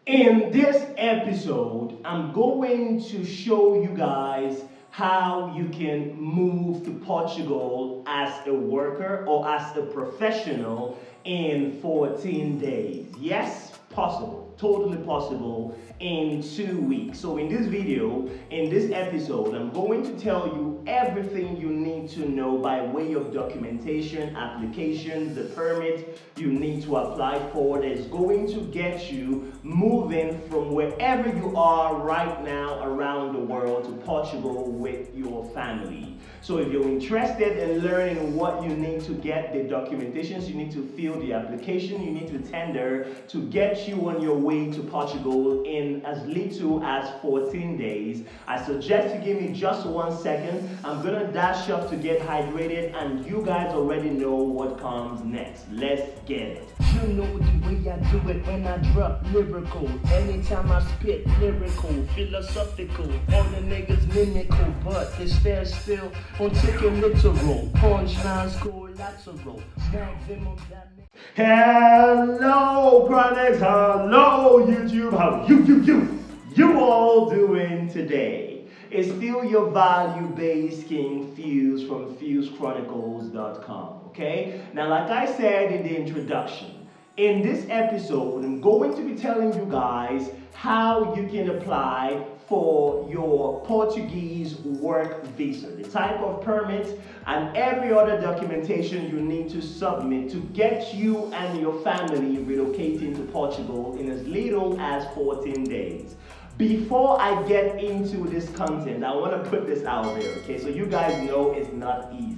In this episode, I'm going to show you guys how you can move to Portugal as a worker or as a professional in 14 days. Yes, possible, totally possible in 2 weeks. So in this video, in this episode, I'm going to tell you everything you need to know by way of documentation, applications, the permit you need to apply for that is going to get you moving from wherever you are right now around the world to Portugal with your family. So if you're interested in learning what you need to get, the documentations you need to fill, the application you need to tender to get you on your way to Portugal in as little as 14 days, I suggest you give me just 1 second. I'm gonna dash up to get hydrated and you guys already know what comes next. Let's get it. You know the way I do it when I drop lyrical. Anytime I spit lyrical, philosophical. All the niggas mimical, but it's fair still on taking literal. Punchlines collateral. Maximum damage. Hello, Chronicles. Hello, YouTube. How you all doing today? It's still your value-based King Fuse from FuseChronicles.com. Okay. Now, like I said in the introduction, in this episode, I'm going to be telling you guys how you can apply for your Portuguese work visa, the type of permit and every other documentation you need to submit to get you and your family relocating to Portugal in as little as 14 days. Before I get into this content, I want to put this out there, okay? So you guys know it's not easy.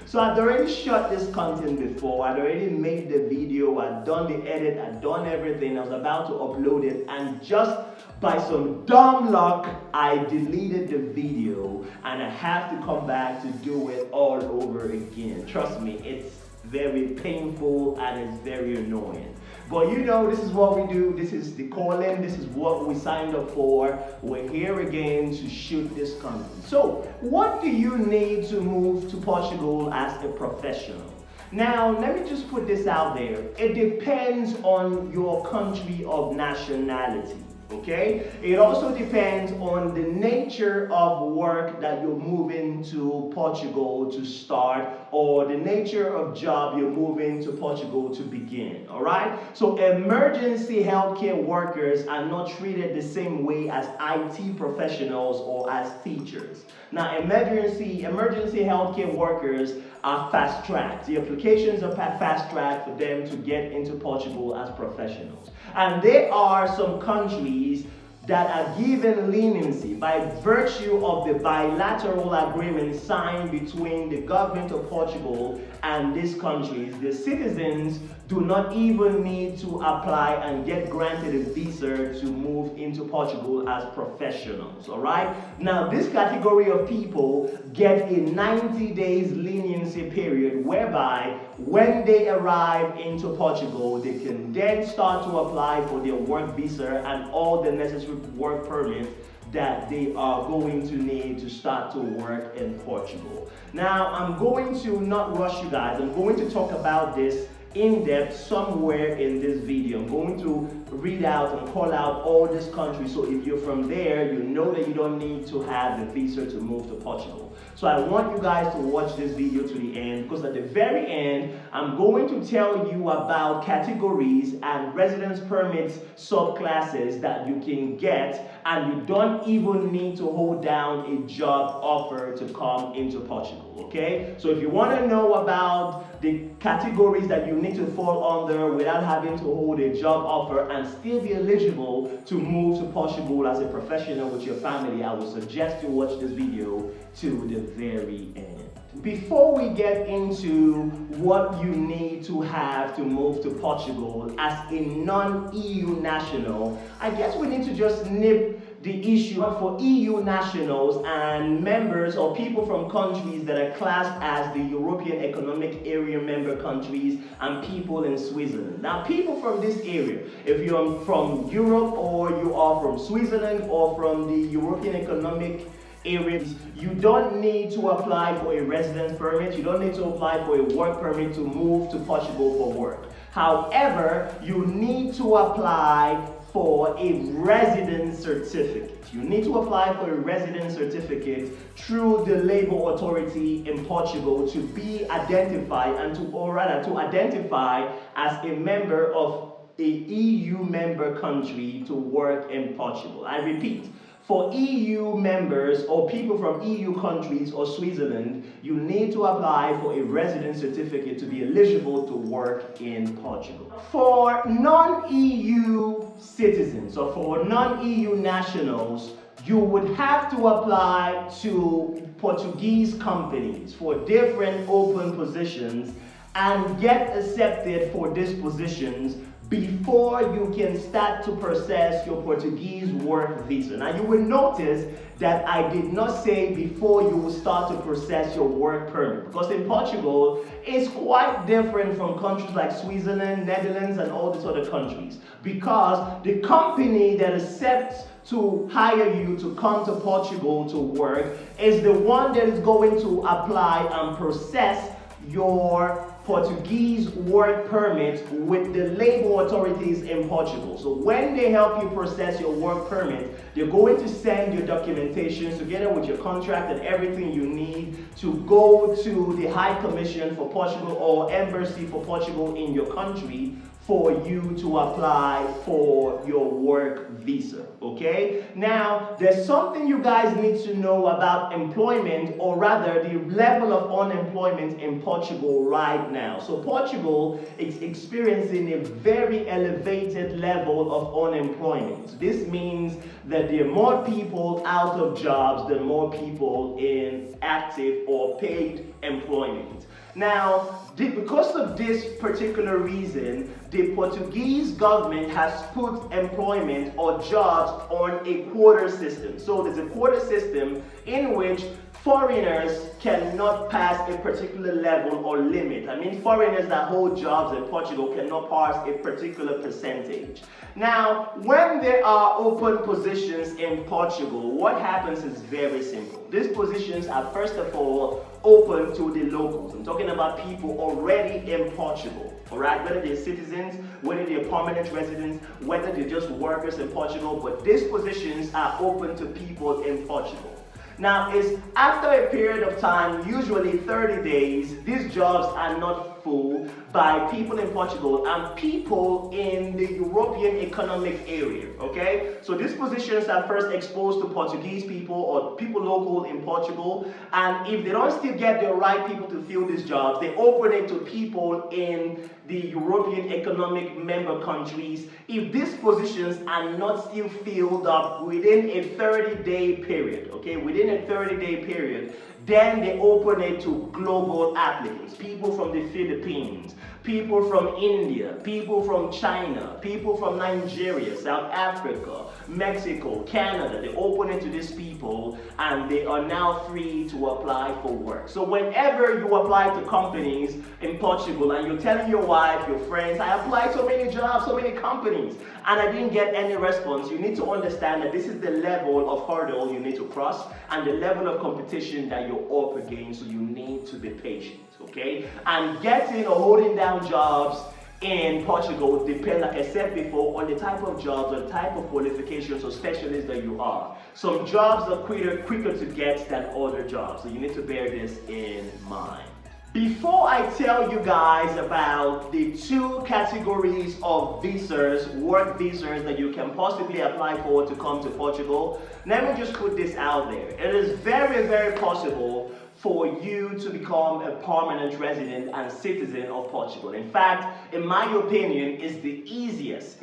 So I'd already shot this content before, I'd already made the video, I'd done the edit, I'd done everything, I was about to upload it, and just by some dumb luck, I deleted the video, and I have to come back to do it all over again. Trust me, it's very painful and it's very annoying. But you know, this is what we do, this is the calling, this is what we signed up for. We're here again to shoot this content. So, what do you need to move to Portugal as a professional? Now, let me just put this out there. It depends on your country of nationality. Okay? It also depends on the nature of work that you're moving to Portugal to start or the nature of job you're moving to Portugal to begin. Alright? So emergency healthcare workers are not treated the same way as IT professionals or as teachers. Now emergency healthcare workers are fast-tracked. The applications are fast-tracked for them to get into Portugal as professionals. And there are some countries that are given leniency by virtue of the bilateral agreement signed between the government of Portugal and these countries. The citizens do not even need to apply and get granted a visa to move into Portugal as professionals, all right? Now, this category of people get a 90 days leniency period whereby when they arrive into Portugal, they can then start to apply for their work visa and all the necessary work permits that they are going to need to start to work in Portugal. Now, I'm going to not rush you guys. I'm going to talk about this in depth somewhere in this video. I'm going to read out and call out all these countries, so if you're from there, you know that you don't need to have the visa to move to Portugal. So I want you guys to watch this video to the end, because at the very end, I'm going to tell you about categories and residence permits subclasses that you can get, and you don't even need to hold down a job offer to come into Portugal, okay? So if you want to know about the categories that you need to fall under without having to hold a job offer and still be eligible to move to Portugal as a professional with your family, I would suggest you watch this video to the very end. Before we get into what you need to have to move to Portugal as a non-EU national, I guess we need to just nip the issue for EU nationals and members or people from countries that are classed as the European Economic Area member countries and people in Switzerland. Now, people from this area, if you're from Europe or you are from Switzerland or from the European Economic Areas, you don't need to apply for a residence permit, you don't need to apply for a work permit to move to Portugal for work. However, you need to apply for a residence certificate. You need to apply for a residence certificate through the labor authority in Portugal to be identified and to identify as a member of a EU member country to work in Portugal. I repeat, for EU members or people from EU countries or Switzerland, you need to apply for a residence certificate to be eligible to work in Portugal. For non-EU citizens or for non-EU nationals, you would have to apply to Portuguese companies for different open positions and get accepted for these positions before you can start to process your Portuguese work visa. Now you will notice that I did not say before you will start to process your work permit, because in Portugal it's quite different from countries like Switzerland, Netherlands, and all these other countries, because the company that accepts to hire you to come to Portugal to work is the one that is going to apply and process your Portuguese work permit with the labor authorities in Portugal. So when they help you process your work permit, they're going to send your documentations together with your contract and everything you need to go to the High Commission for Portugal or Embassy for Portugal in your country for you to apply for your work visa, okay? Now, there's something you guys need to know about employment, or rather the level of unemployment in Portugal right now. So Portugal is experiencing a very elevated level of unemployment. This means that there are more people out of jobs than more people in active or paid employment. Now, because of this particular reason, the Portuguese government has put employment or jobs on a quota system. So there's a quota system in which foreigners cannot pass a particular level or limit. I mean, foreigners that hold jobs in Portugal cannot pass a particular percentage. Now, when there are open positions in Portugal, what happens is very simple. These positions are first of all open to the locals. I'm talking about people already in Portugal. All right, whether they're citizens, whether they're permanent residents, whether they're just workers in Portugal, but these positions are open to people in Portugal. Now, it's after a period of time, usually 30 days, these jobs are not full by people in Portugal and people in the European Economic Area, okay? So these positions are first exposed to Portuguese people or people local in Portugal, and if they don't still get the right people to fill these jobs, they open it to people in the European Economic member countries if these positions are not still filled up within a 30-day period, okay? Within a 30-day period, then they open it to global applicants, people from the Philippines, people from India, people from China, people from Nigeria, South Africa, Mexico, Canada. They open it to these people and they are now free to apply for work. So whenever you apply to companies in Portugal and you're telling your wife, your friends, I applied so many jobs, so many companies, and I didn't get any response, you need to understand that this is the level of hurdle you need to cross and the level of competition that you're up against, so you need to be patient, okay? And getting or holding down jobs in Portugal depends, like I said before, on the type of jobs or the type of qualifications or specialists that you are. Some jobs are quicker to get than other jobs, so you need to bear this in mind. Before I tell you guys about the two categories of visas, work visas that you can possibly apply for to come to Portugal, let me just put this out there. It is very, very possible for you to become a permanent resident and citizen of Portugal. In fact, in my opinion, it's the easiest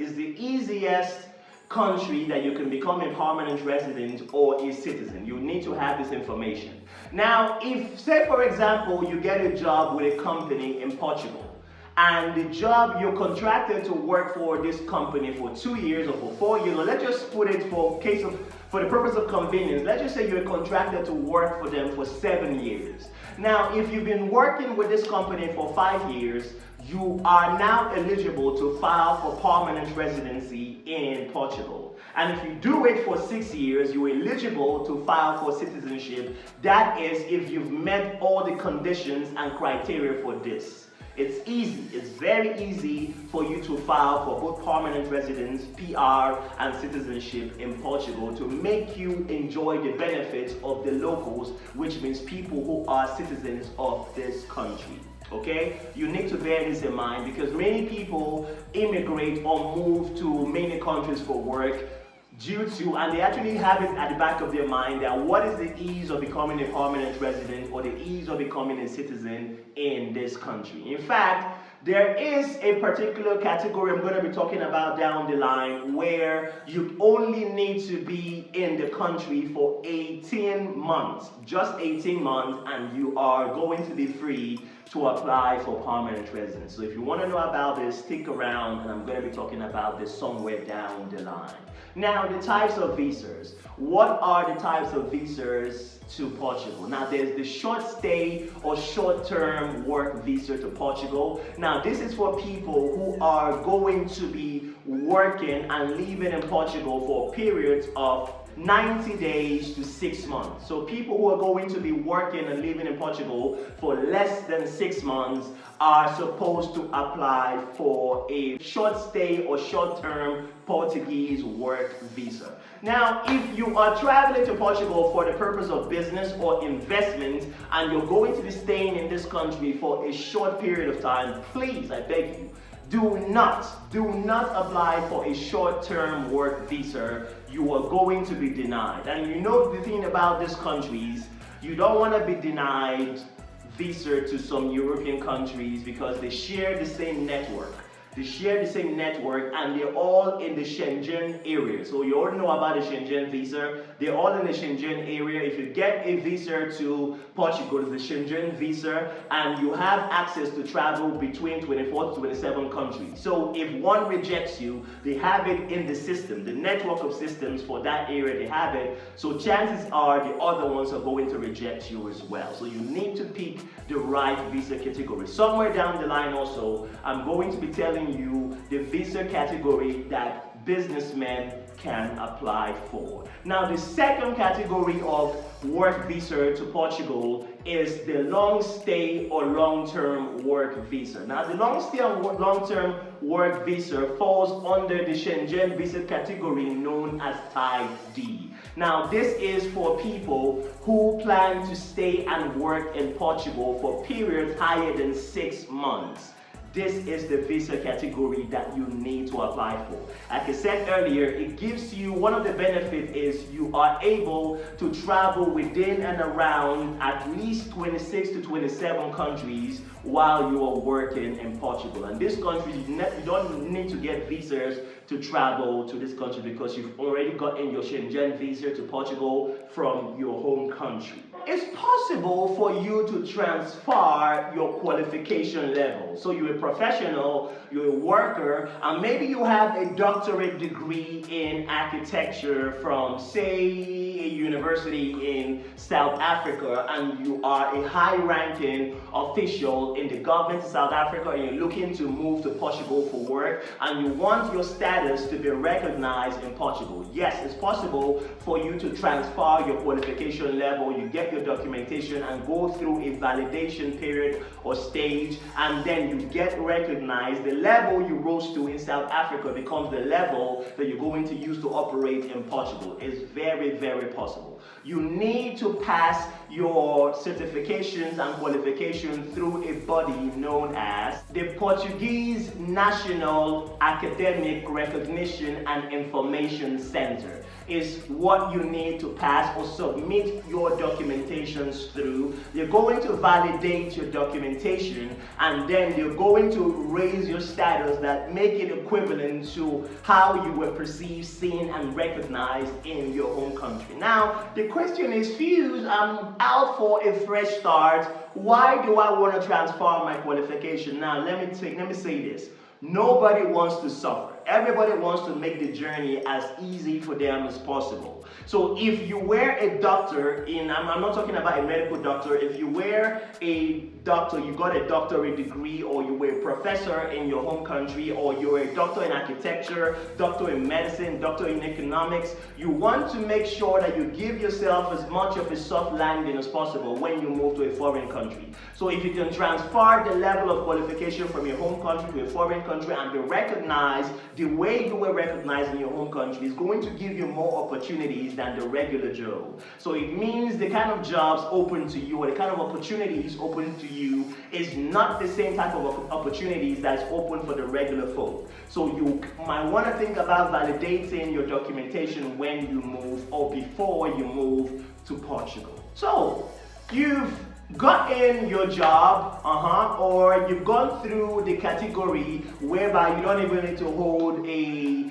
country that you can become a permanent resident or a citizen. You need to have this information. Now, if, say for example, you get a job with a company in Portugal, and the job you're contracted to work for this company for 2 years or for 4 years, or let's just put it for the purpose of convenience, let's just say you're contracted to work for them for 7 years. Now, if you've been working with this company for 5 years, you are now eligible to file for permanent residency in Portugal. And if you do it for 6 years, you're eligible to file for citizenship. That is, if you've met all the conditions and criteria for this. It's easy. It's very easy for you to file for both permanent residence, PR, and citizenship in Portugal to make you enjoy the benefits of the locals, which means people who are citizens of this country. Okay, you need to bear this in mind because many people immigrate or move to many countries for work due to, and they actually have it at the back of their mind, that what is the ease of becoming a permanent resident or the ease of becoming a citizen in this country. In fact, there is a particular category I'm going to be talking about down the line where you only need to be in the country for 18 months, just 18 months, and you are going to be free to apply for permanent residence. So if you want to know about this, stick around, and I'm going to be talking about this somewhere down the line. Now, the types of visas. What are the types of visas to Portugal? Now, there's the short stay or short-term work visa to Portugal. Now, this is for people who are going to be working and living in Portugal for periods of 90 days to 6 months. So people who are going to be working and living in Portugal for less than 6 months are supposed to apply for a short stay or short-term Portuguese work visa. Now, if you are traveling to Portugal for the purpose of business or investment and you're going to be staying in this country for a short period of time, please, I beg you, do not apply for a short-term work visa. You are going to be denied. And you know the thing about these countries, you don't want to be denied visa to some European countries because they share the same network. They share the same network and they're all in the Schengen area. So you all know about the Schengen visa. They're all in the Schengen area. If you get a visa to Portugal, it's the Schengen visa, and you have access to travel between 24 to 27 countries. So if one rejects you, they have it in the system, the network of systems for that area, they have it. So chances are the other ones are going to reject you as well. So you need to pick the right visa category. Somewhere down the line also, I'm going to be telling you the visa category that businessmen can apply for. Now, the second category of work visa to Portugal is the long stay or long-term work visa. Now, the long stay or long-term work visa falls under the Schengen visa category known as Type D. Now, this is for people who plan to stay and work in Portugal for periods higher than 6 months. This is the visa category that you need to apply for. Like I said earlier, it gives you, one of the benefits is you are able to travel within and around at least 26 to 27 countries while you are working in Portugal. And this country, you don't need to get visas to travel to this country because you've already gotten your Schengen visa to Portugal from your home country. It's possible for you to transfer your qualification level. So you're a professional, you're a worker, and maybe you have a doctorate degree in architecture from, say, a university in South Africa, and you are a high-ranking official in the government of South Africa, and you're looking to move to Portugal for work, and you want your status to be recognized in Portugal. Yes, it's possible for you to transfer your qualification level, you get your documentation and go through a validation period or stage, and then you get recognized. The level you rose to in South Africa becomes the level that you're going to use to operate in Portugal. It's very, very possible. You need to pass your certifications and qualifications through a body known as the Portuguese National Academic Recognition and Information Center. Is what you need to pass or submit your documentations through. They're going to validate your documentation, and then they're going to raise your status that make it equivalent to how you were perceived, seen, and recognized in your home country. Now, the question is, Fuse, I'm out for a fresh start. Why do I want to transfer my qualification? Now, let me say this. Nobody wants to suffer. Everybody wants to make the journey as easy for them as possible. So if you were a doctor I'm not talking about a medical doctor, if you were a doctor, you got a doctorate degree, or you were a professor in your home country, or you were a doctor in architecture, doctor in medicine, doctor in economics, you want to make sure that you give yourself as much of a soft landing as possible when you move to a foreign country. So if you can transfer the level of qualification from your home country to a foreign country and be recognized the way you were recognized in your home country, is going to give you more opportunities than the regular Joe. So it means the kind of jobs open to you, or the kind of opportunities open to you, is not the same type of opportunities that's open for the regular folk. So you might want to think about validating your documentation when you move, or before you move to Portugal. So you've gotten your job, or you've gone through the category whereby you don't even need to hold a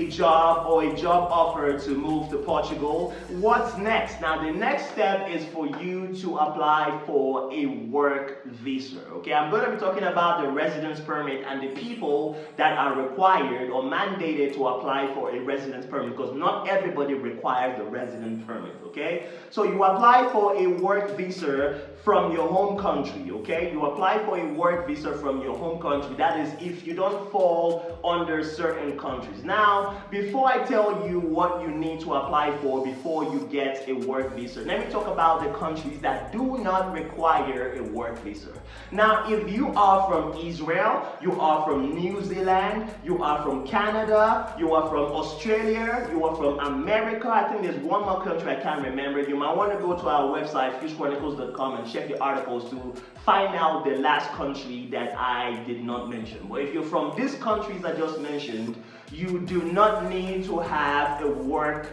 job or a job offer to move to Portugal. What's next? Now the next step is for you to apply for a work visa. Okay, I'm going to be talking about the residence permit and the people that are required or mandated to apply for a residence permit, because not everybody requires the residence permit. Okay, so you apply for a work visa from your home country. Okay, you apply for a work visa from your home country. That is if you don't fall under certain countries. Now, before I tell you what you need to apply for before you get a work visa, let me talk about the countries that do not require a work visa. Now, if you are from Israel, you are from New Zealand, you are from Canada, you are from Australia, you are from America, I think there's one more country I can't remember, you might want to go to our website, Chronicles.com, and check the articles to find out the last country that I did not mention. But if you're from these countries I just mentioned, you do not need to have a work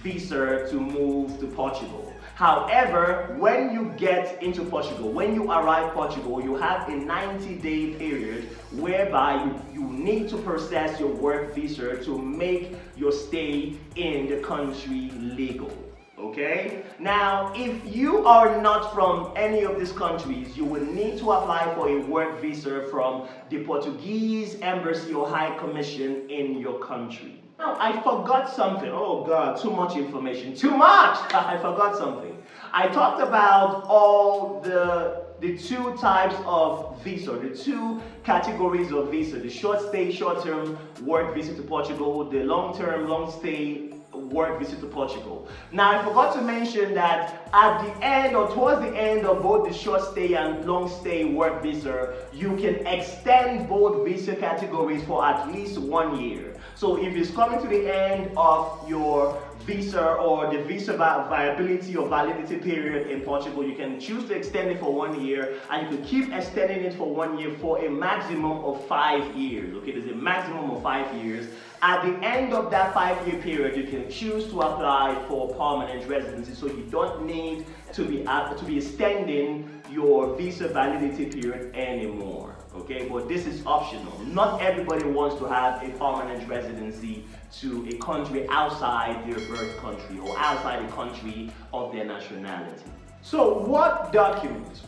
visa to move to Portugal. However, when you get into Portugal, when you arrive Portugal, you have a 90-day period whereby you need to process your work visa to make your stay in the country legal. Okay? Now, if you are not from any of these countries, you will need to apply for a work visa from the Portuguese embassy or high commission in your country. Now, I forgot something. Oh God, too much information. Too much! I forgot something. I talked about all the two types of visa, the two categories of visa, the short stay, short-term work visa to Portugal, the long-term, long stay work visa to Portugal. Now, I forgot to mention that at the end or towards the end of both the short stay and long stay work visa, you can extend both visa categories for at least 1 year. So if it's coming to the end of your visa or the visa viability or validity period in Portugal, you can choose to extend it for 1 year, and you can keep extending it for 1 year for a maximum of 5 years. Okay, there's a maximum of 5 years. At the end of that 5-year period, you can choose to apply for permanent residency, so you don't need to be extending your visa validity period anymore. Okay, but this is optional. Not everybody wants to have a permanent residency to a country outside their birth country or outside the country of their nationality. So what documents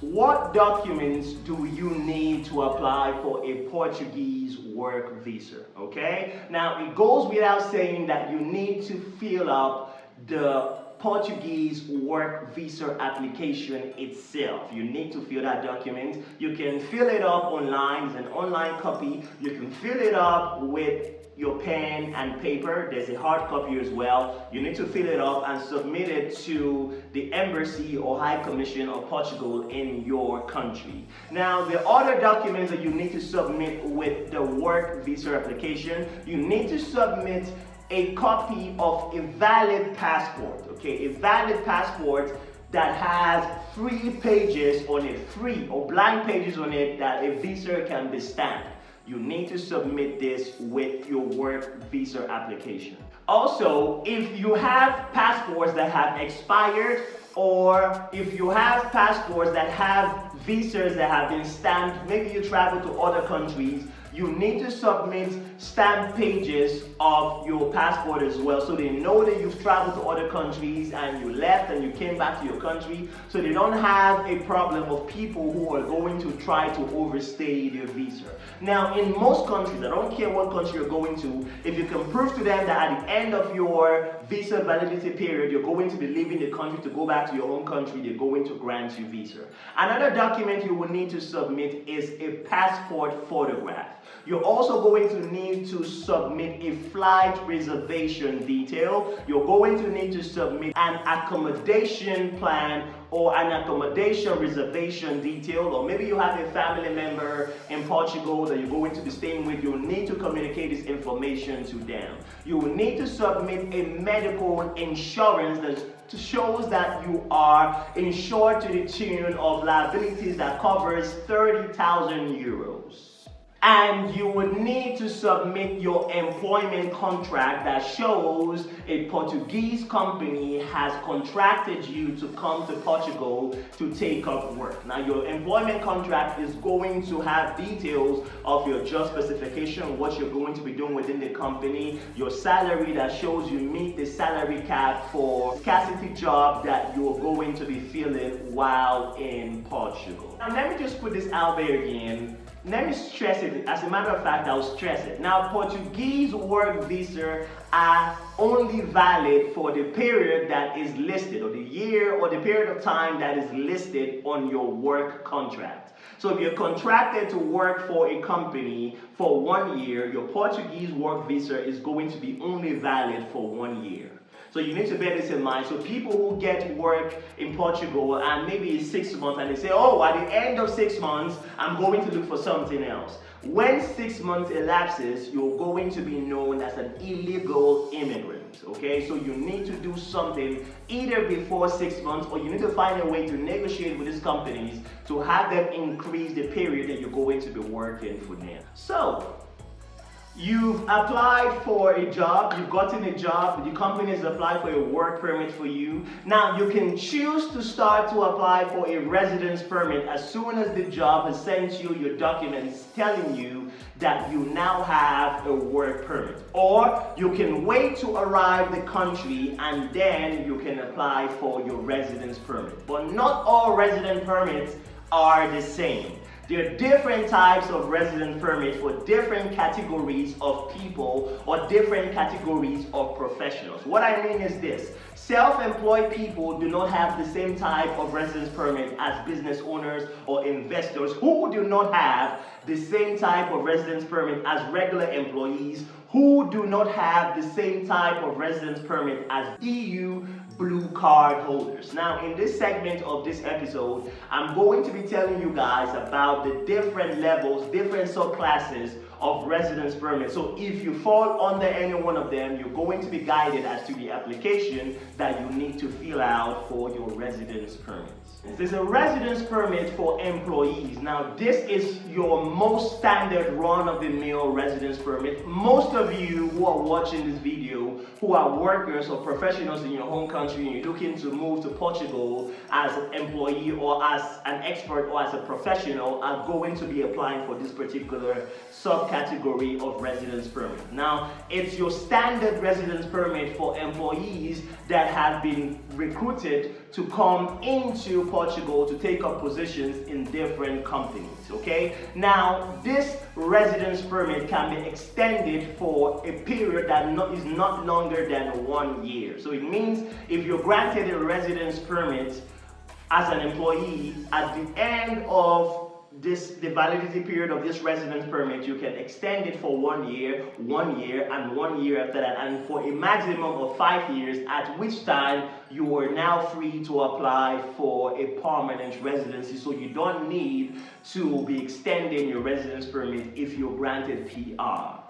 do you need to apply for a Portuguese work visa? Okay, now it goes without saying that you need to fill up the Portuguese work visa application itself. You need to fill that document. You can fill it up online. It's an online copy. You can fill it up with your pen and paper. There's a hard copy as well. You need to fill it up and submit it to the embassy or high commission of Portugal in your country. Now, the other documents that you need to submit with the work visa application, you need to submit a copy of a valid passport. Okay, a valid passport that has 3 pages on it, free or blank pages on it, that a visa can be stamped. You need to submit this with your work visa application. Also, if you have passports that have expired, or if you have passports that have visas that have been stamped, maybe you travel to other countries, you need to submit stamp pages of your passport as well, so they know that you've traveled to other countries and you left and you came back to your country, so they don't have a problem of people who are going to try to overstay their visa. Now, in most countries, I don't care what country you're going to, if you can prove to them that at the end of your visa validity period, you're going to be leaving the country to go back to your home country, they're going to grant you visa. Another document you will need to submit is a passport photograph. You're also going to need to submit a flight reservation detail. You're going to need to submit an accommodation plan or an accommodation reservation detail, or maybe you have a family member in Portugal that you're going to be staying with. You'll need to communicate this information to them. You will need to submit a medical insurance that shows that you are insured to the tune of liabilities that covers 30,000 euros. And you would need to submit your employment contract that shows a Portuguese company has contracted you to come to Portugal to take up work. Now, your employment contract is going to have details of your job specification, what you're going to be doing within the company, your salary that shows you meet the salary cap for scarcity job that you're going to be filling while in Portugal. Now, let me just put this out there again. Let me stress it. As a matter of fact, I'll stress it. Now, Portuguese work visa are only valid for the period that is listed, or the year or the period of time that is listed on your work contract. So if you're contracted to work for a company for 1 year, your Portuguese work visa is going to be only valid for 1 year. So you need to bear this in mind. So people who get work in Portugal and maybe it's 6 months and they say, oh, at the end of 6 months, I'm going to look for something else. When 6 months elapses, you're going to be known as an illegal immigrant, okay? So you need to do something either before 6 months, or you need to find a way to negotiate with these companies to have them increase the period that you're going to be working for them. So, you've applied for a job, you've gotten a job, the company has applied for a work permit for you. Now you can choose to start to apply for a residence permit as soon as the job has sent you your documents telling you that you now have a work permit. Or you can wait to arrive the country and then you can apply for your residence permit. But not all residence permits are the same. There are different types of residence permits for different categories of people or different categories of professionals. What I mean is this: self-employed people do not have the same type of residence permit as business owners or investors, who do not have the same type of residence permit as regular employees, who do not have the same type of residence permit as EU blue card holders. Now, in this segment of this episode, I'm going to be telling you guys about the different levels, different subclasses of residence permit. So if you fall under any one of them, you're going to be guided as to the application that you need to fill out for your residence permit. This is a residence permit for employees. Now, this is your most standard run-of-the-mill residence permit. Most of you who are watching this video, who are workers or professionals in your home country and you're looking to move to Portugal as an employee or as an expert or as a professional, are going to be applying for this particular subcategory of residence permit. Now, it's your standard residence permit for employees that have been recruited to come into Portugal to take up positions in different companies, okay? Now, this residence permit can be extended for a period that is not longer than 1 year. So it means if you're granted a residence permit as an employee, at the end of the validity period of this residence permit, you can extend it for 1 year, 1 year, and 1 year after that, and for a maximum of 5 years, at which time you are now free to apply for a permanent residency. So you don't need to be extending your residence permit if you're granted PR.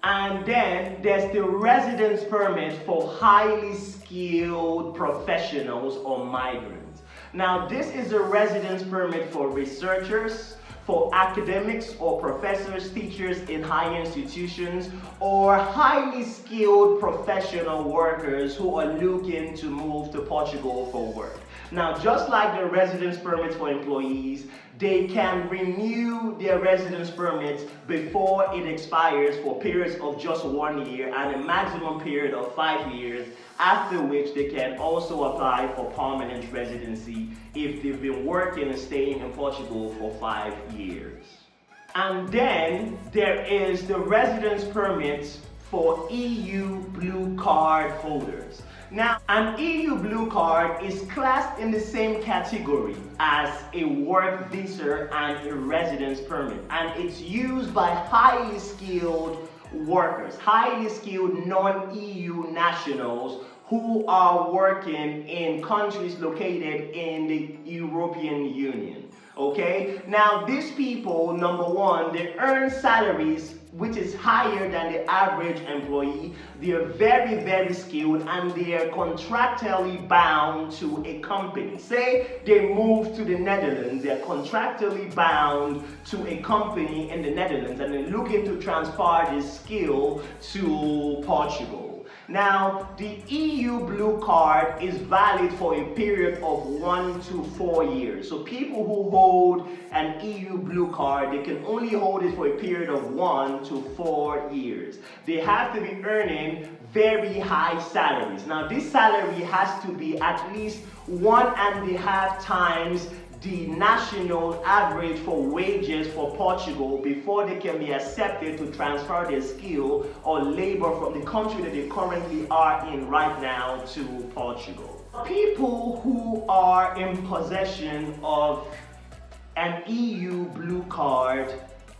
And then there's the residence permit for highly skilled professionals or migrants. Now, this is a residence permit for researchers, for academics or professors, teachers in higher institutions, or highly skilled professional workers who are looking to move to Portugal for work. Now, just like the residence permits for employees, they can renew their residence permits before it expires for periods of just 1 year and a maximum period of 5 years, after which they can also apply for permanent residency if they've been working and staying in Portugal for 5 years. And then there is the residence permits for EU blue card holders. Now, an EU blue card is classed in the same category as a work visa and a residence permit, and it's used by highly skilled workers, highly skilled non-EU nationals who are working in countries located in the European Union. Okay, now these people, number one, they earn salaries which is higher than the average employee. They are very, very skilled, and they are contractually bound to a company. Say they move to the Netherlands, they're contractually bound to a company in the Netherlands, and they're looking to transfer this skill to Portugal. Now, the EU blue card is valid for a period of 1 to 4 years. So people who hold an EU blue card, they can only hold it for a period of 1 to 4 years. They have to be earning very high salaries. Now, this salary has to be at least 1.5 times the national average for wages for Portugal before they can be accepted to transfer their skill or labor from the country that they currently are in right now to Portugal. People who are in possession of an EU blue card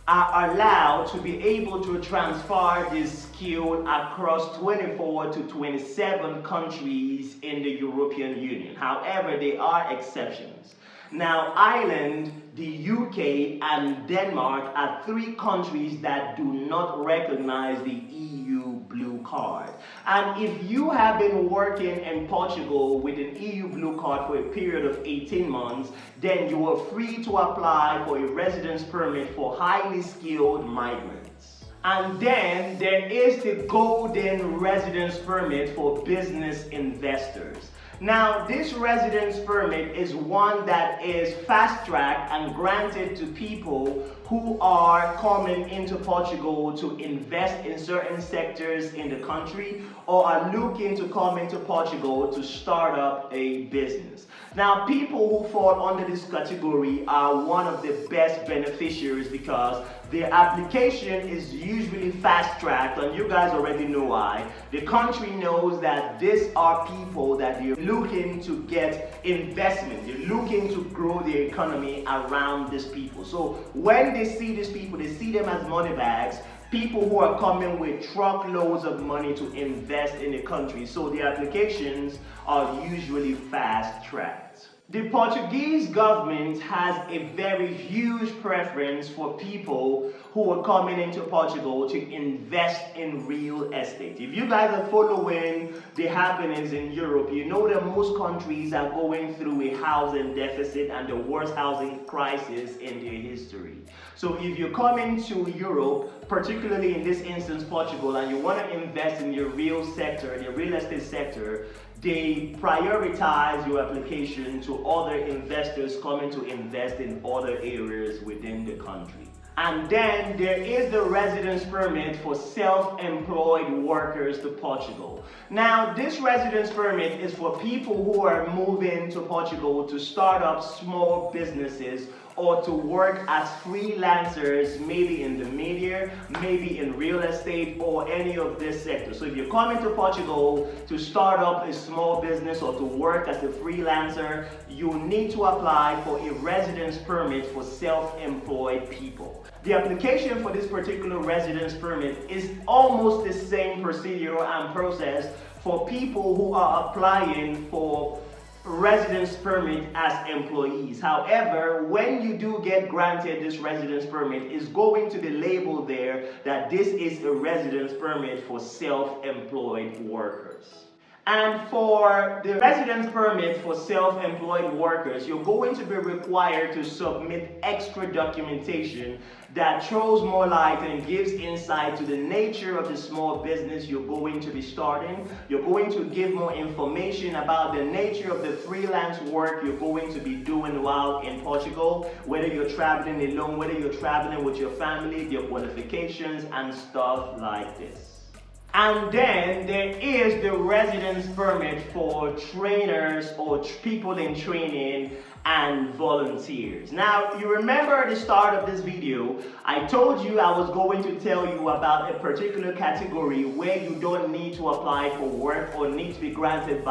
are allowed to be able to transfer this skill across 24 to 27 countries in the European Union. However, there are exceptions. Now, Ireland, the UK, and Denmark are 3 countries that do not recognize the EU blue card. And if you have been working in Portugal with an EU blue card for a period of 18 months, then you are free to apply for a residence permit for highly skilled migrants. And then there is the golden residence permit for business investors. Now, this residence permit is one that is fast-tracked and granted to people who are coming into Portugal to invest in certain sectors in the country or are looking to come into Portugal to start up a business. Now, people who fall under this category are one of the best beneficiaries because their application is usually fast-tracked, and you guys already know why. The country knows that these are people that they're looking to get investment. They're looking to grow their economy around these people. So when they see these people, they see them as money bags, people who are coming with truckloads of money to invest in the country. So the applications are usually fast-tracked. The Portuguese government has a very huge preference for people who are coming into Portugal to invest in real estate. If you guys are following the happenings in Europe, you know that most countries are going through a housing deficit and the worst housing crisis in their history. So if you're coming to Europe, particularly in this instance Portugal, and you want to invest in your real sector, the real estate sector, they prioritize your application to other investors coming to invest in other areas within the country. And then there is the residence permit for self-employed workers to Portugal. Now, this residence permit is for people who are moving to Portugal to start up small businesses or to work as freelancers, maybe in the media, maybe in real estate, or any of this sector. So if you're coming to Portugal to start up a small business or to work as a freelancer, you need to apply for a residence permit for self-employed people. The application for this particular residence permit is almost the same procedure and process for people who are applying for residence permit as employees. However, when you do get granted this residence permit, it's going to the label there that this is a residence permit for self-employed workers. And for the residence permit for self-employed workers, you're going to be required to submit extra documentation that throws more light and gives insight to the nature of the small business you're going to be starting. You're going to give more information about the nature of the freelance work you're going to be doing while in Portugal, whether you're traveling alone, whether you're traveling with your family, your qualifications, and stuff like this. And then there is the residence permit for trainers or people in training and volunteers. Now, you remember at the start of this video, I told you I was going to tell you about a particular category where you don't need to apply for work or need to be granted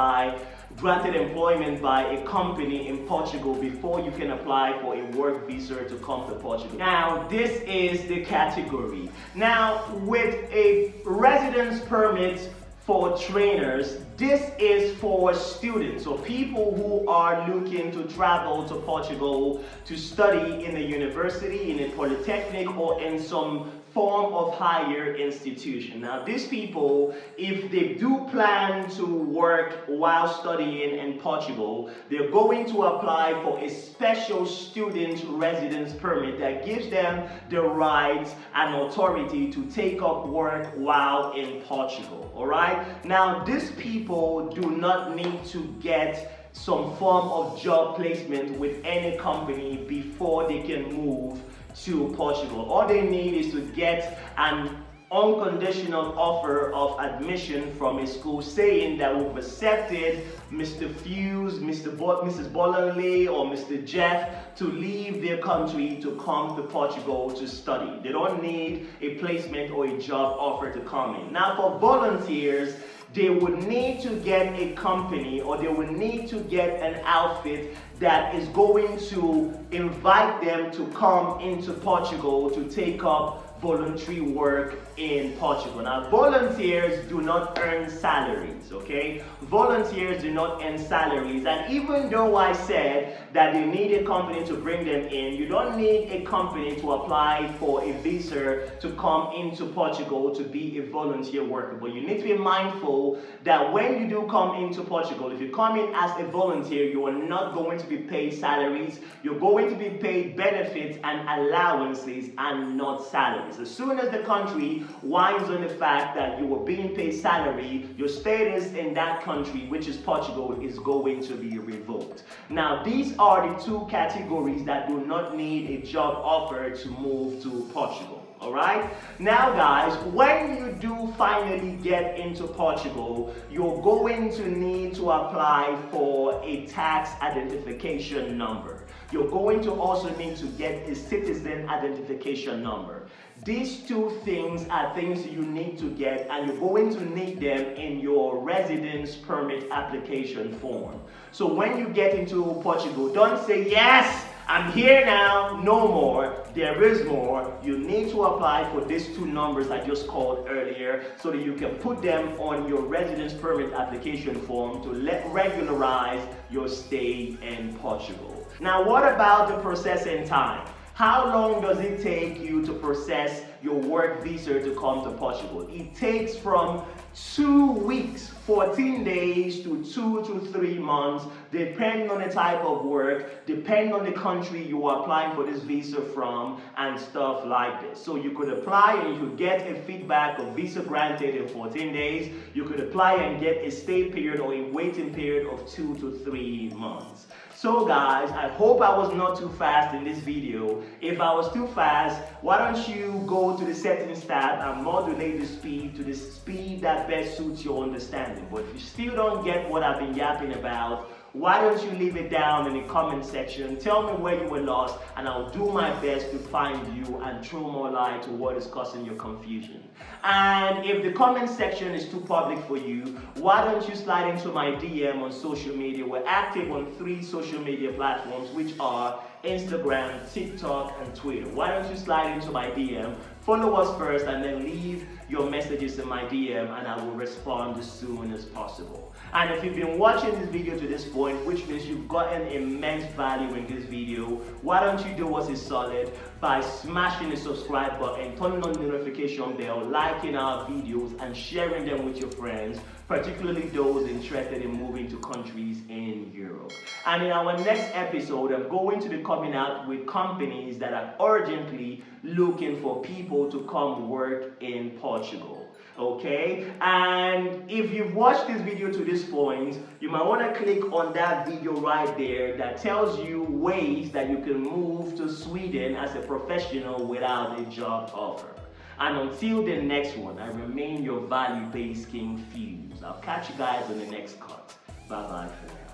employment by a company in Portugal before you can apply for a work visa to come to Portugal. Now, this is the category. Now, with a residence permit for trainers, this is for students or people who are looking to travel to Portugal to study in a university, in a polytechnic, or in some form of higher institution. Now, these people, if they do plan to work while studying in Portugal, they're going to apply for a special student residence permit that gives them the right and authority to take up work while in Portugal. All right? Now, these people do not need to get some form of job placement with any company before they can move to Portugal. All they need is to get an unconditional offer of admission from a school saying that we've accepted Mr. Fuse, Mrs. Bolanley, or Mr. Jeff to leave their country to come to Portugal to study. They don't need a placement or a job offer to come in. Now, for volunteers, they would need to get a company or they would need to get an outfit that is going to invite them to come into Portugal to take up voluntary work in Portugal. Now, volunteers do not earn salaries, okay? Volunteers do not earn salaries, and even though I said that they need a company to bring them in, you don't need a company to apply for a visa to come into Portugal to be a volunteer worker. But you need to be mindful that when you do come into Portugal, if you come in as a volunteer, you are not going to be paid salaries. You're going to be paid benefits and allowances and not salaries. As soon as the country whines on the fact that you are being paid salary, your status in that country, which is Portugal, is going to be revoked. Now, these are the two categories that do not need a job offer to move to Portugal. Alright? Now guys, when you do finally get into Portugal, you're going to need to apply for a tax identification number. You're going to also need to get a citizen identification number. These two things are things you need to get, and you're going to need them in your residence permit application form. So when you get into Portugal, don't say, yes, I'm here now, no more. There is more. You need to apply for these two numbers I just called earlier so that you can put them on your residence permit application form to regularize your stay in Portugal. Now, what about the processing time? How long does it take you to process your work visa to come to Portugal? It takes from 2 weeks, 14 days to 2 to 3 months, depending on the type of work, depending on the country you are applying for this visa from, and stuff like this. So you could apply and you could get a feedback of visa granted in 14 days. You could apply and get a stay period or a waiting period of 2 to 3 months. So guys, I hope I was not too fast in this video. If I was too fast, why don't you go to the settings tab and modulate the speed to the speed that best suits your understanding. But if you still don't get what I've been yapping about, why don't you leave it down in the comment section? Tell me where you were lost and I'll do my best to find you and throw more light to what is causing your confusion. And if the comment section is too public for you, why don't you slide into my DM on social media? We're active on 3 social media platforms, which are Instagram, TikTok, and Twitter. Why don't you slide into my DM, follow us first, and then leave your messages in my DM, and I will respond as soon as possible. And if you've been watching this video to this point, which means you've gotten immense value in this video, why don't you do us a solid? by smashing the subscribe button, turning on the notification bell, liking our videos, and sharing them with your friends, particularly those interested in moving to countries in Europe. And in our next episode, I'm going to be coming out with companies that are urgently looking for people to come work in Portugal. Okay, and if you've watched this video to this point, you might want to click on that video right there that tells you ways that you can move to Sweden as a professional without a job offer. And until the next one, I remain your value-based King Fuse. I'll catch you guys on the next cut. Bye bye for now.